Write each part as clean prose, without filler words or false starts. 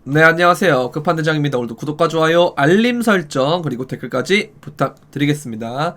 네, 안녕하세요. 급한대장입니다. 오늘도 구독과 좋아요, 알림 설정, 그리고 댓글까지 부탁드리겠습니다.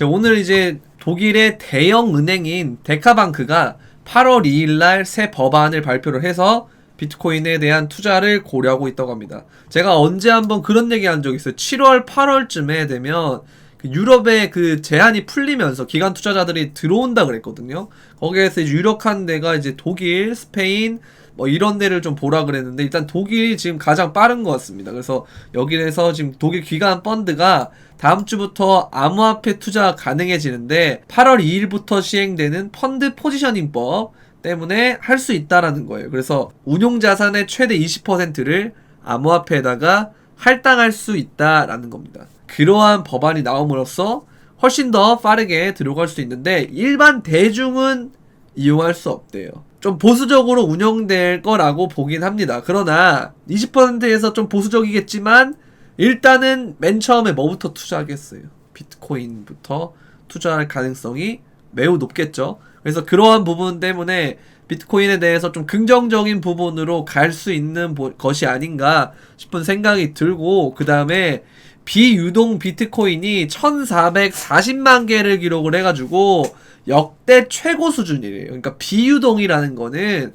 오늘 이제 독일의 대형 은행인 데카방크가 8월 2일날 새 법안을 발표를 해서 비트코인에 대한 투자를 고려하고 있다고 합니다. 제가 언제 한번 그런 얘기 한 적 있어요. 7월, 8월쯤에 되면 유럽의 그 제한이 풀리면서 기관 투자자들이 들어온다 그랬거든요. 거기에서 이제 유력한 데가 이제 독일, 스페인, 뭐 이런 데를 좀 보라 그랬는데 일단 독일이 지금 가장 빠른 것 같습니다. 그래서 여기에서 지금 독일 기관 펀드가 다음 주부터 암호화폐 투자 가능해지는데 8월 2일부터 시행되는 펀드 포지셔닝법 때문에 할 수 있다라는 거예요. 그래서 운용 자산의 최대 20%를 암호화폐에다가 할당할 수 있다라는 겁니다. 그러한 법안이 나옴으로써 훨씬 더 빠르게 들어갈 수 있는데 일반 대중은 이용할 수 없대요. 좀 보수적으로 운영될 거라고 보긴 합니다. 그러나 20%에서 좀 보수적이겠지만 일단은 맨 처음에 뭐부터 투자하겠어요? 비트코인부터 투자할 가능성이 매우 높겠죠. 그래서 그러한 부분 때문에 비트코인에 대해서 좀 긍정적인 부분으로 갈 수 있는 것이 아닌가 싶은 생각이 들고, 그 다음에 비유동 비트코인이 1440만 개를 기록을 해가지고 역대 최고 수준이래요. 그러니까 비유동이라는 거는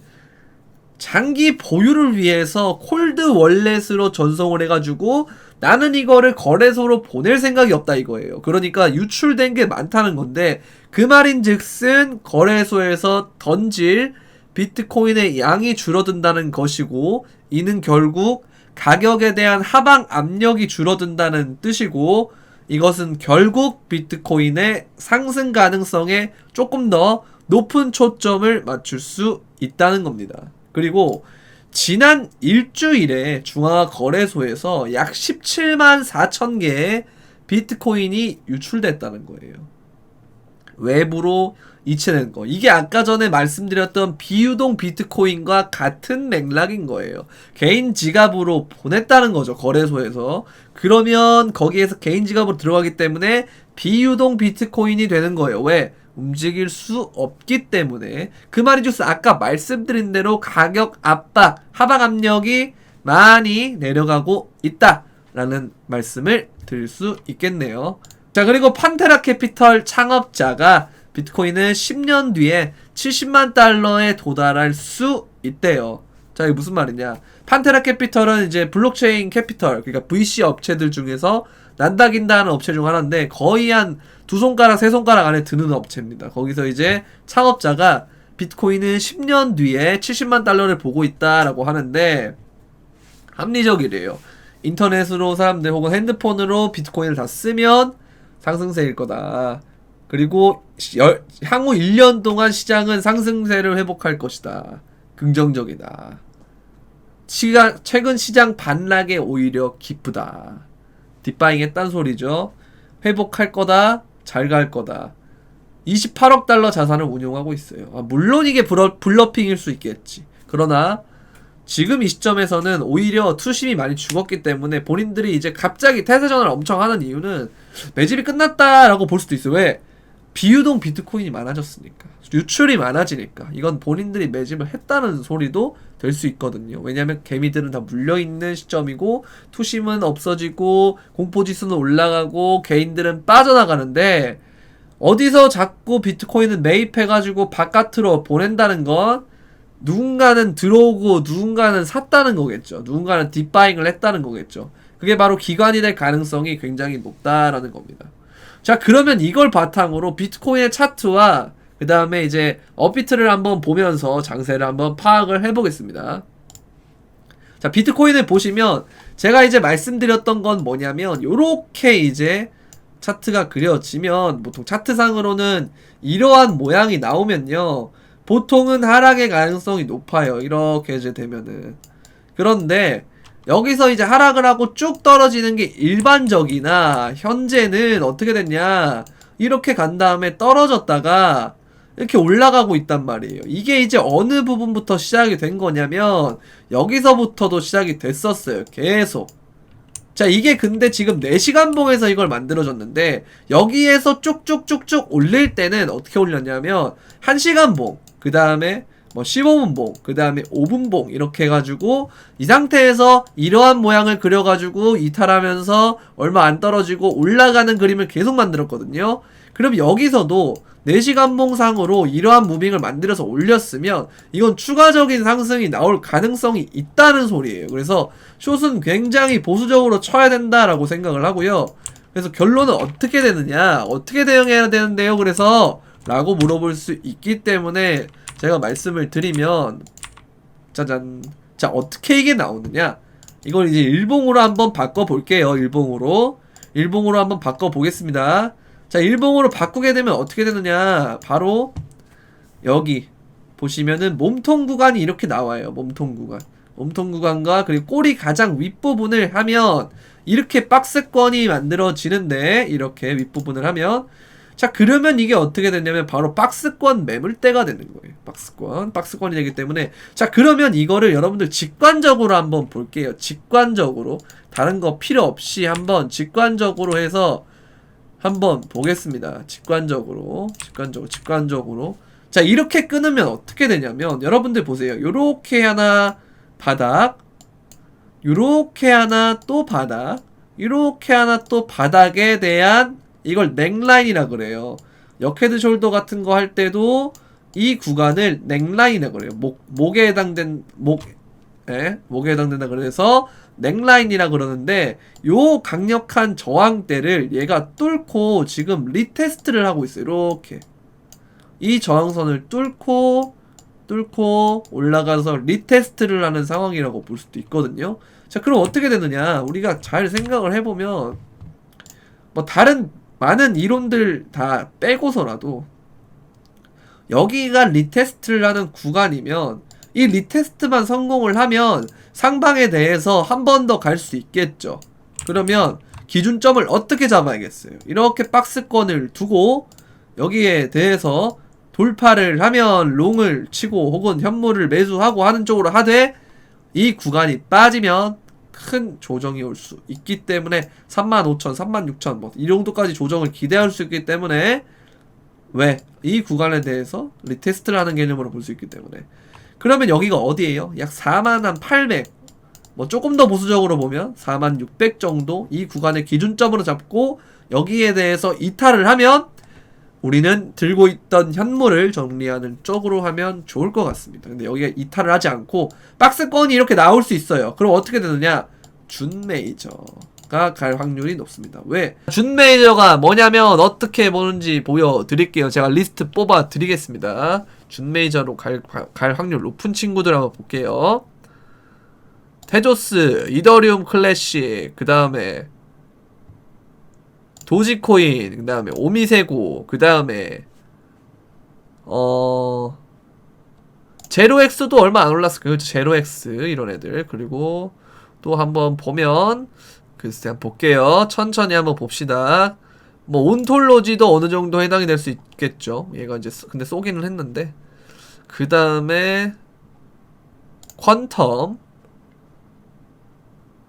장기 보유를 위해서 콜드 월렛으로 전송을 해가지고 나는 이거를 거래소로 보낼 생각이 없다 이거예요. 그러니까 유출된 게 많다는 건데, 그 말인즉슨 거래소에서 던질 비트코인의 양이 줄어든다는 것이고, 이는 결국 가격에 대한 하방 압력이 줄어든다는 뜻이고, 이것은 결국 비트코인의 상승 가능성에 조금 더 높은 초점을 맞출 수 있다는 겁니다. 그리고 지난 일주일에 중앙거래소에서 약 17만 4천 개의 비트코인이 유출됐다는 거예요. 외부로 이체된 거. 이게 아까 전에 말씀드렸던 비유동 비트코인과 같은 맥락인 거예요. 개인 지갑으로 보냈다는 거죠, 거래소에서. 그러면 거기에서 개인 지갑으로 들어가기 때문에 비유동 비트코인이 되는 거예요. 왜? 움직일 수 없기 때문에. 그 말인즉슨 아까 말씀드린 대로 가격 압박, 하방 압력이 많이 내려가고 있다라는 말씀을 드릴 수 있겠네요. 자, 그리고 판테라 캐피털 창업자가 비트코인은 10년 뒤에 70만 달러에 도달할 수 있대요. 자, 이게 무슨 말이냐? 판테라 캐피털은 이제 블록체인 캐피털, 그러니까 VC 업체들 중에서 난다긴다 하는 업체 중 하나인데 거의 한 두 손가락, 세 손가락 안에 드는 업체입니다. 거기서 이제 창업자가 비트코인은 10년 뒤에 70만 달러를 보고 있다라고 하는데 합리적이래요. 인터넷으로 사람들 혹은 핸드폰으로 비트코인을 다 쓰면 상승세일 거다. 그리고 향후 1년 동안 시장은 상승세를 회복할 것이다. 긍정적이다. 최근 시장 반락에 오히려 기쁘다. 딥바잉 했단 소리죠. 회복할 거다. 잘 갈 거다. 28억 달러 자산을 운용하고 있어요. 물론 이게 블러핑일 수 있겠지. 그러나 지금 이 시점에서는 오히려 투심이 많이 죽었기 때문에 본인들이 이제 갑자기 태세전환을 엄청 하는 이유는 매집이 끝났다라고 볼 수도 있어요. 왜? 비유동 비트코인이 많아졌으니까. 유출이 많아지니까. 이건 본인들이 매집을 했다는 소리도 될 수 있거든요. 왜냐면 개미들은 다 물려있는 시점이고 투심은 없어지고 공포지수는 올라가고 개인들은 빠져나가는데, 어디서 자꾸 비트코인을 매입해가지고 바깥으로 보낸다는 건 누군가는 들어오고 누군가는 샀다는 거겠죠. 누군가는 딥바잉을 했다는 거겠죠. 그게 바로 기관이 될 가능성이 굉장히 높다라는 겁니다. 자, 그러면 이걸 바탕으로 비트코인의 차트와 그 다음에 이제 업비트를 한번 보면서 장세를 한번 파악을 해보겠습니다. 자, 비트코인을 보시면 제가 이제 말씀드렸던 건 뭐냐면 요렇게 이제 차트가 그려지면 보통 차트상으로는 이러한 모양이 나오면요, 보통은 하락의 가능성이 높아요. 이렇게 이제 되면은. 그런데 여기서 이제 하락을 하고 쭉 떨어지는 게 일반적이나 현재는 어떻게 됐냐, 이렇게 간 다음에 떨어졌다가 이렇게 올라가고 있단 말이에요. 이게 이제 어느 부분부터 시작이 된 거냐면 여기서부터도 시작이 됐었어요. 계속. 자, 이게 근데 지금 4시간 봉에서 이걸 만들어졌는데 여기에서 쭉쭉쭉쭉 올릴 때는 어떻게 올렸냐면 1시간 봉, 그 다음에 뭐 15분봉, 그 다음에 5분봉 이렇게 해가지고 이 상태에서 이러한 모양을 그려가지고 이탈하면서 얼마 안 떨어지고 올라가는 그림을 계속 만들었거든요. 그럼 여기서도 4시간 봉상으로 이러한 무빙을 만들어서 올렸으면 이건 추가적인 상승이 나올 가능성이 있다는 소리예요. 그래서 숏은 굉장히 보수적으로 쳐야 된다라고 생각을 하고요. 그래서 결론은 어떻게 되느냐, 어떻게 대응해야 되는데요, 그래서 라고 물어볼 수 있기 때문에 제가 말씀을 드리면, 짜잔, 자 어떻게 이게 나오느냐, 이걸 이제 일봉으로 한번 바꿔볼게요. 일봉으로 한번 바꿔보겠습니다. 자, 일봉으로 바꾸게 되면 어떻게 되느냐, 바로 여기 보시면은 몸통 구간이 이렇게 나와요. 몸통 구간과 그리고 꼬리 가장 윗부분을 하면 이렇게 박스권이 만들어지는데, 이렇게 윗부분을 하면, 자 그러면 이게 어떻게 되냐면 바로 박스권 매물대가 되는 거예요. 박스권이 되기 때문에, 자 그러면 이거를 여러분들 직관적으로 한번 볼게요. 직관적으로, 다른 거 필요 없이 한번 직관적으로 해서 한번 보겠습니다. 직관적으로. 자 이렇게 끊으면 어떻게 되냐면, 여러분들 보세요. 요렇게 하나 바닥, 요렇게 하나 또 바닥, 요렇게 하나 또 바닥에 대한, 이걸 넥라인이라 그래요. 역헤드 숄더 같은 거 할 때도 이 구간을 넥라인이라 그래요. 목에 해당된다 그래서 넥라인이라 그러는데, 요 강력한 저항대를 얘가 뚫고 지금 리테스트를 하고 있어요. 이렇게 이 저항선을 뚫고 올라가서 리테스트를 하는 상황이라고 볼 수도 있거든요. 자 그럼 어떻게 되느냐, 우리가 잘 생각을 해보면, 뭐 다른 많은 이론들 다 빼고서라도 여기가 리테스트를 하는 구간이면, 이 리테스트만 성공을 하면 상방에 대해서 한 번 더 갈 수 있겠죠. 그러면 기준점을 어떻게 잡아야겠어요? 이렇게 박스권을 두고 여기에 대해서 돌파를 하면 롱을 치고 혹은 현물을 매수하고 하는 쪽으로 하되, 이 구간이 빠지면 큰 조정이 올 수 있기 때문에 35,000, 36,000 뭐 이 정도까지 조정을 기대할 수 있기 때문에, 왜? 이 구간에 대해서 리테스트를 하는 개념으로 볼 수 있기 때문에. 그러면 여기가 어디예요? 약 41,800, 뭐 조금 더 보수적으로 보면 41,600 정도 이 구간을 기준점으로 잡고 여기에 대해서 이탈을 하면 우리는 들고 있던 현물을 정리하는 쪽으로 하면 좋을 것 같습니다. 근데 여기가 이탈을 하지 않고 박스권이 이렇게 나올 수 있어요. 그럼 어떻게 되느냐, 준 메이저가 갈 확률이 높습니다. 왜? 준 메이저가 뭐냐면 어떻게 보는지 보여드릴게요. 제가 리스트 뽑아 드리겠습니다. 준 메이저로 갈 확률 높은 친구들 한번 볼게요. 테조스, 이더리움 클래식, 그 다음에 도지코인, 그 다음에 오미세고, 그 다음에 제로엑스도 얼마 안 올랐을 거예요. 제로엑스 이런 애들. 그리고 또 한번 보면, 글쎄 한번 볼게요. 천천히 한번 봅시다. 뭐 온톨로지도 어느 정도 해당이 될 수 있겠죠. 얘가 이제 근데 쏘기는 했는데, 그 다음에 퀀텀,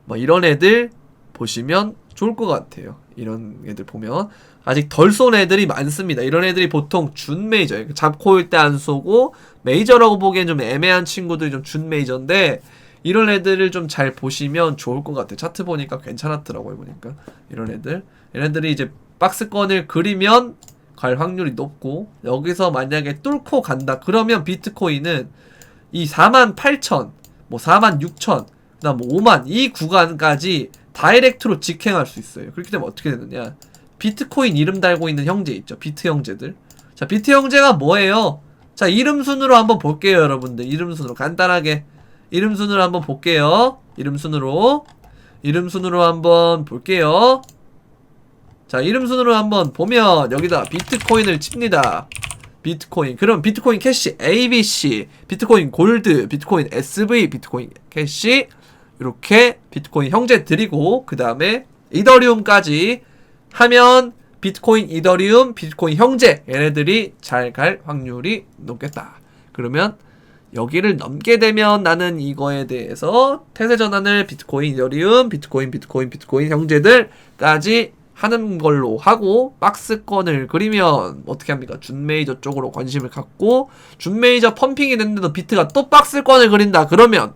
뭐 이런 애들 보시면 좋을 것 같아요. 이런 애들 보면 아직 덜 쏜 애들이 많습니다. 이런 애들이 보통 준 메이저예요. 잡코일 때 안 쏘고 메이저라고 보기엔 좀 애매한 친구들이 좀 준 메이저인데, 이런 애들을 좀 잘 보시면 좋을 것 같아요. 차트 보니까 괜찮았더라고요. 보니까 이런 애들이 이제 박스권을 그리면 갈 확률이 높고, 여기서 만약에 뚫고 간다 그러면 비트코인은 이 48,000, 뭐 46,000, 그다음 뭐 5만 이 구간까지 다이렉트로 직행할 수 있어요. 그렇기 때문에 어떻게 되느냐, 비트코인 이름 달고 있는 형제 있죠. 비트 형제들. 자, 비트 형제가 뭐예요? 자, 이름 순으로 한번 볼게요, 여러분들. 이름 순으로 간단하게 이름 순으로 한번 볼게요. 이름 순으로 한번 볼게요. 자, 이름 순으로 한번 보면 여기다 비트코인을 칩니다. 비트코인. 그럼 비트코인 캐시 ABC, 비트코인 골드, 비트코인 SV, 비트코인 캐시, 이렇게 비트코인 형제들이고, 그 다음에 이더리움까지 하면 비트코인, 이더리움, 비트코인 형제, 얘네들이 잘 갈 확률이 높겠다. 그러면 여기를 넘게 되면 나는 이거에 대해서 태세 전환을 비트코인, 이더리움, 비트코인 형제들까지 하는 걸로 하고, 박스권을 그리면 어떻게 합니까? 준 메이저 쪽으로 관심을 갖고, 준 메이저 펌핑이 됐는데도 비트가 또 박스권을 그린다 그러면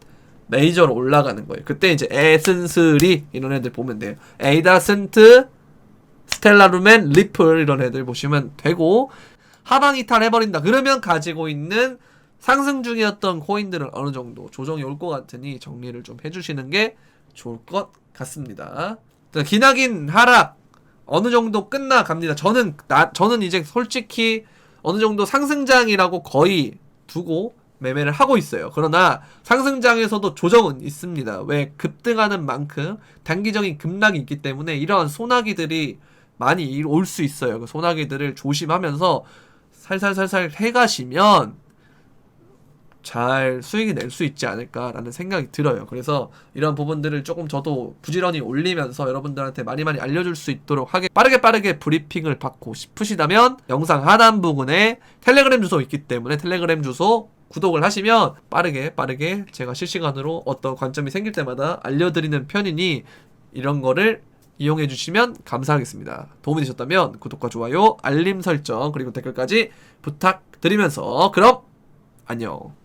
메이저로 올라가는 거예요. 그때 이제 에슨스리 이런 애들 보면 돼요. 에이다슨트, 스텔라루멘, 리플 이런 애들 보시면 되고, 하방 이탈 해버린다 그러면 가지고 있는 상승 중이었던 코인들은 어느 정도 조정이 올 것 같으니 정리를 좀 해주시는 게 좋을 것 같습니다. 기나긴 하락 어느 정도 끝나갑니다. 저는 이제 솔직히 어느 정도 상승장이라고 거의 두고 매매를 하고 있어요. 그러나 상승장에서도 조정은 있습니다. 왜? 급등하는 만큼 단기적인 급락이 있기 때문에 이러한 소나기들이 많이 올 수 있어요. 그 소나기들을 조심하면서 살살살살 해가시면 잘 수익이 낼 수 있지 않을까라는 생각이 들어요. 그래서 이런 부분들을 조금 저도 부지런히 올리면서 여러분들한테 많이 알려줄 수 있도록 하게 빠르게 브리핑을 받고 싶으시다면 영상 하단 부분에 텔레그램 주소 있기 때문에 텔레그램 주소 구독을 하시면 빠르게 제가 실시간으로 어떤 관점이 생길 때마다 알려드리는 편이니 이런 거를 이용해 주시면 감사하겠습니다. 도움이 되셨다면 구독과 좋아요, 알림 설정 그리고 댓글까지 부탁드리면서 그럼 안녕.